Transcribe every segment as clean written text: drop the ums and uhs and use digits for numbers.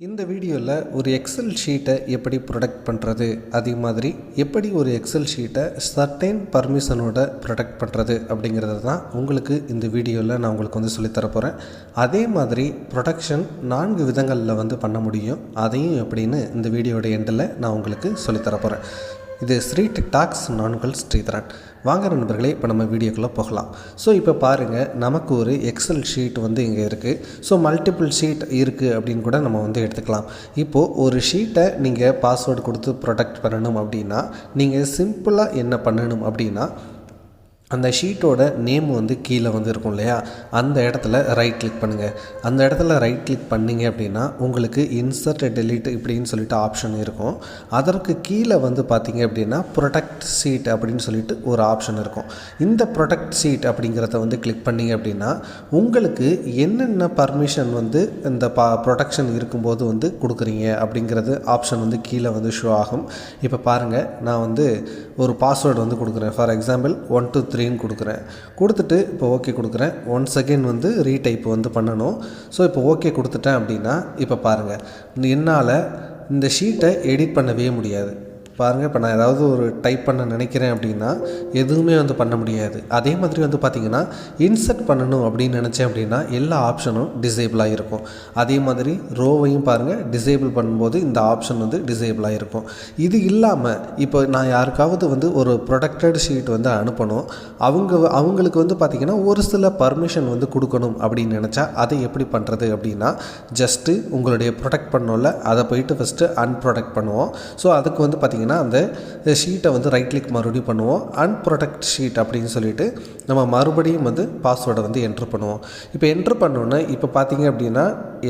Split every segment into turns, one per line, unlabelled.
இந்த வீடியோவில் ஒரு எக்ஸல் ஷீட்டை எப்படி ப்ரொடக்ட் பண்ணுறது, அதே மாதிரி எப்படி ஒரு எக்ஸல் ஷீட்டை சர்டைன் பர்மிஷனோட ப்ரொடக்ட் பண்ணுறது அப்படிங்கிறது தான் உங்களுக்கு இந்த வீடியோவில் நான் உங்களுக்கு சொல்லித்தர போகிறேன். அதே மாதிரி ப்ரொடக்ஷன் 4 விதங்களில் பண்ண முடியும். அதையும் எப்படின்னு இந்த வீடியோட எண்டில் நான் உங்களுக்கு சொல்லித்தர போகிறேன். இது ஸ்ரீ டிக்டாக்ஸ் நான்கள் ஸ்ரீதரன். வாங்க நண்பர்களே, இப்போ நம்ம வீடியோக்குள்ளே போகலாம். ஸோ இப்போ பாருங்கள், நமக்கு ஒரு எக்ஸல் ஷீட் இங்கே இருக்குது. ஸோ மல்டிபிள் ஷீட் இருக்குது அப்படின்னு கூட நம்ம எடுத்துக்கலாம். இப்போது ஒரு ஷீட்டை நீங்கள் பாஸ்வேர்டு கொடுத்து ப்ரொடக்ட் பண்ணணும் அப்படின்னா நீங்கள் சிம்பிளாக என்ன பண்ணணும் அப்படின்னா, அந்த ஷீட்டோட நேம் கீழே இருக்கும் இல்லையா, அந்த இடத்துல ரைட் கிளிக் பண்ணுங்கள். அந்த இடத்துல ரைட் கிளிக் பண்ணிங்க அப்படின்னா உங்களுக்கு இன்சர்ட் டெலீட் இப்படின்னு சொல்லிட்டு ஆப்ஷன் இருக்கும். அதற்கு கீழே பார்த்திங்க அப்படின்னா ப்ரொடக்ட் ஷீட் அப்படின்னு சொல்லிட்டு ஒரு ஆப்ஷன் இருக்கும். இந்த ப்ரொடக்ட் ஷீட் அப்படிங்கிறத கிளிக் பண்ணிங்க அப்படின்னா உங்களுக்கு என்னென்ன பர்மிஷன் இந்த ப்ரொடக்ஷன் இருக்கும்போது கொடுக்குறீங்க அப்படிங்கிறது ஆப்ஷன் கீழே ஷோ ஆகும். இப்போ பாருங்கள், நான் ஒரு பாஸ்வேர்டு கொடுக்குறேன். ஃபார் எக்ஸாம்பிள் 1 2 3ன்னு கொடுக்குறேன். கொடுத்துட்டு இப்போ ஓகே கொடுக்குறேன். ஒன்ஸ் அகெயின் ரீடைப் பண்ணணும். ஸோ இப்போ ஓகே கொடுத்துட்டேன் அப்படின்னா இப்போ பாருங்கள், என்னால் இந்த ஷீட்டை எடிட் பண்ணவே முடியாது. பாருங்கள், இப்போ நான் ஏதாவது ஒரு டைப் பண்ண நினைக்கிறேன் அப்படின்னா எதுவுமே பண்ண முடியாது. அதே மாதிரி பார்த்திங்கன்னா இன்சர்ட் பண்ணணும் அப்படின்னு நினச்சேன் அப்படின்னா எல்லா ஆப்ஷனும் டிசேபிளாக இருக்கும். அதே மாதிரி ரோவையும் பாருங்கள், டிசேபிள் பண்ணும்போது இந்த ஆப்ஷன் டிசேபிளாக இருக்கும். இது இல்லாமல் இப்போ நான் யாருக்காவது ஒரு ப்ரொடக்டட் ஷீட் அனுப்பணும். அவங்களுக்கு பார்த்திங்கன்னா ஒரு சில பர்மிஷன் கொடுக்கணும் அப்படின்னு நினச்சா அதை எப்படி பண்ணுறது அப்படின்னா, ஜஸ்ட்டு உங்களுடைய ப்ரொடக்ட் பண்ணோம்ல அதை போயிட்டு ஃபஸ்ட்டு அன்ப்ரொடக்ட் பண்ணுவோம். ஸோ அதுக்கு பார்த்திங்கன்னா அந்த ஷீட்டை ரைட் கிளிக் மறுபடியும் பண்ணுவோம். அன்ப்ரொடக்ட் ஷீட் அப்படின்னு சொல்லிட்டு நம்ம மறுபடியும் பாஸ்வேர்டை என்ட்ரு பண்ணுவோம். இப்போ என்ட்ரு பண்ணோன்னே இப்போ பார்த்திங்க அப்படின்னா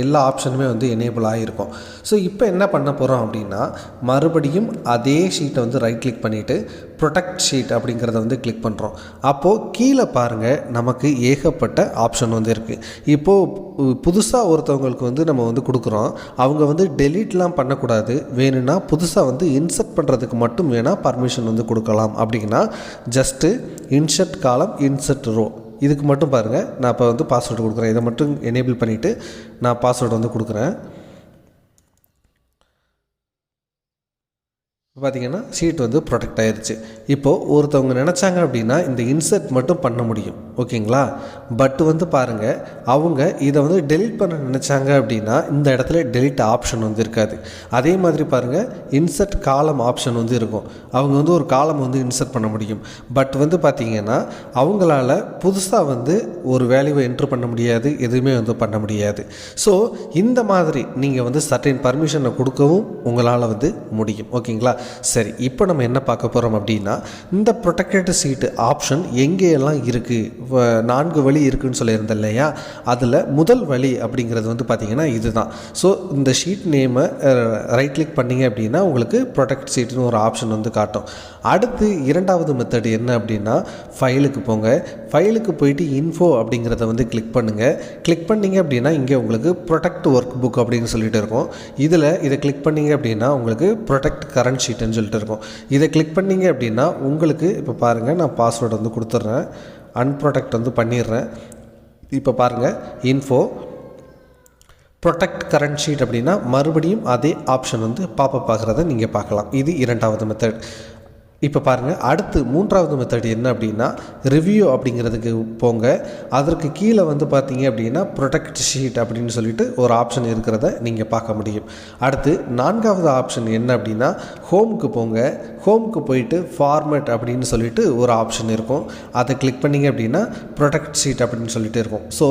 எல்லா ஆப்ஷனுமே எனேபிள் ஆகிருக்கும். ஸோ இப்போ என்ன பண்ண போகிறோம் அப்படின்னா, மறுபடியும் அதே ஷீட்டை ரைட் கிளிக் பண்ணிவிட்டு ப்ரொடக்ட் ஷீட் அப்படிங்கிறத கிளிக் பண்ணுறோம். அப்போது கீழே பாருங்கள், நமக்கு ஏகப்பட்ட ஆப்ஷன் இருக்குது. இப்போது புதுசாக ஒருத்தவங்களுக்கு நம்ம கொடுக்குறோம். அவங்க டெலீட்லாம் பண்ணக்கூடாது. வேணும்னா புதுசாக இன்சர்ட் பண்ணுறதுக்கு மட்டும் வேணால் பர்மிஷன் கொடுக்கலாம். அப்படின்னா ஜஸ்ட்டு இன்சர்ட் காலம், இன்சர்ட் ரோ, இதுக்கு மட்டும் பாருங்கள். நான் இப்போ பாஸ்வேர்டு கொடுக்குறேன். இதை மட்டும் எனேபிள் பண்ணிவிட்டு நான் பாஸ்வேர்டு கொடுக்குறேன். பார்த்திங்கன்னா ஷீட் ப்ரொடக்ட் ஆகிடுச்சு. இப்போது ஒருத்தவங்க நினச்சாங்க அப்படின்னா இந்த இன்சர்ட் மட்டும் பண்ண முடியும், ஓகேங்களா. பட் பாருங்கள், அவங்க இதை டெலீட் பண்ண நினச்சாங்க அப்படின்னா இந்த இடத்துல டெலீட் ஆப்ஷன் இருக்காது. அதே மாதிரி பாருங்கள், இன்சர்ட் காலம் ஆப்ஷன் இருக்கும். அவங்க ஒரு காலம் இன்சர்ட் பண்ண முடியும். பட் பார்த்திங்கன்னா அவங்களால புதுசாக ஒரு வேல்யூவை என்ட்ரு பண்ண முடியாது, எதுவுமே பண்ண முடியாது. ஸோ இந்த மாதிரி நீங்கள் சர்டைன் பர்மிஷனை கொடுக்கவும் உங்களால் முடியும், ஓகேங்களா. சரி, இப்போ நம்ம என்ன பார்க்க போகிறோம் அப்படின்னா, இந்த ப்ரொடெக்டட் ஷீட்டு ஆப்ஷன் எங்கேயெல்லாம் இருக்குது, 4 வழி இருக்குதுன்னு சொல்லியிருந்தேன் இல்லையா. அதில் முதல் வழி அப்படிங்கிறது பார்த்திங்கன்னா இதுதான். ஸோ இந்த ஷீட் நேமை ரைட் கிளிக் பண்ணிங்க அப்படின்னா உங்களுக்கு ப்ரொடெக்ட் ஷீட்டுன்னு ஒரு ஆப்ஷன் காட்டும். அடுத்து இரண்டாவது மெத்தட் என்ன அப்படின்னா, ஃபைலுக்கு போங்க. ஃபைலுக்கு போயிட்டு இன்ஃபோ அப்படிங்கிறத கிளிக் பண்ணுங்கள். கிளிக் பண்ணிங்க அப்படின்னா இங்கே உங்களுக்கு ப்ரொடெக்ட் ஒர்க் புக் அப்படின்னு சொல்லிட்டு இருக்கும். இதை கிளிக் பண்ணிங்க அப்படின்னா உங்களுக்கு ப்ரொடெக்ட் கரண்ட் ஷீட்டுன்னு சொல்லிட்டு இருக்கும். இதை கிளிக் பண்ணிங்க அப்படின்னா உங்களுக்கு இப்போ பாருங்கள், நான் பாஸ்வேர்டு கொடுத்துட்றேன், அன்ப்ரொடெக்ட் பண்ணிடுறேன். இப்போ பாருங்கள், இன்ஃபோ ப்ரொடெக்ட் கரண்ட் ஷீட் அப்படின்னா மறுபடியும் அதே ஆப்ஷன் பாப்பப் ஆகிறத நீங்கள் பார்க்கலாம். இது இரண்டாவது மெத்தட். இப்போ பாருங்கள், அடுத்து மூன்றாவது மெத்தட் என்ன அப்படின்னா, ரிவ்யூ அப்படிங்கிறதுக்கு போங்க. அதற்கு கீழே பார்த்தீங்க அப்படின்னா ப்ரொடெக்ட் ஷீட் அப்படின்னு சொல்லிட்டு ஒரு ஆப்ஷன் இருக்கிறத நீங்கள் பார்க்க முடியும். அடுத்து நான்காவது ஆப்ஷன் என்ன அப்படின்னா, ஹோமுக்கு போங்க. ஹோமுக்கு போயிட்டு ஃபார்மேட் அப்படின்னு சொல்லிட்டு ஒரு ஆப்ஷன் இருக்கும். அதை கிளிக் பண்ணிங்க அப்படின்னா ப்ரொடெக்ட் ஷீட் அப்படின்னு சொல்லிட்டு இருக்கும். ஸோ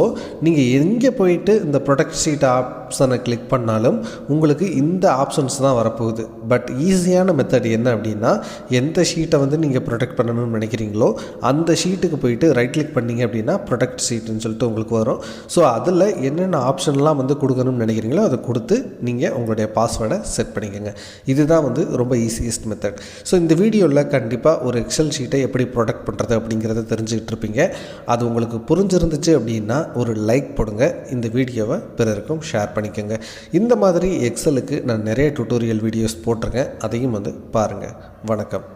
நீங்கள் எங்கே போயிட்டு இந்த ப்ரொடெக்ட் ஷீட் ஆப்ஷனை கிளிக் பண்ணாலும் உங்களுக்கு இந்த ஆப்ஷன்ஸ் தான் வரப்போகுது. பட் ஈஸியான மெத்தட் என்ன அப்படின்னா, எந்த ஷீட்டை நீங்கள் ப்ரொடெக்ட் பண்ணணும்னு நினைக்கிறீங்களோ அந்த ஷீட்டுக்கு போயிட்டு ரைட் கிளிக் பண்ணிங்க அப்படின்னா ப்ரொடெக்ட் ஷீட்டுன்னு சொல்லிட்டு உங்களுக்கு வரும். ஸோ அதில் என்னென்ன ஆப்ஷன்லாம் கொடுக்கணும்னு நினைக்கிறீங்களோ அதை கொடுத்து நீங்கள் உங்களுடைய பாஸ்வேர்டை செட் பண்ணிக்கோங்க. இதுதான் ரொம்ப ஈஸியஸ்ட் மெத்தட். ஸோ இந்த வீடியோவில் கண்டிப்பாக ஒரு எக்ஸல் ஷீட்டை எப்படி ப்ரொடெக்ட் பண்ணுறது அப்படிங்கிறத தெரிஞ்சுக்கிட்டு இருப்பீங்க. அது உங்களுக்கு புரிஞ்சிருந்துச்சு அப்படின்னா ஒரு லைக் போடுங்க. இந்த வீடியோவை பிறருக்கும் ஷேர் பண்ணிக்கோங்க. இந்த மாதிரி எக்ஸலுக்கு நான் நிறைய டுட்டோரியல் வீடியோஸ் போட்டிருக்கேன், அதையும் பாருங்கள். வணக்கம்.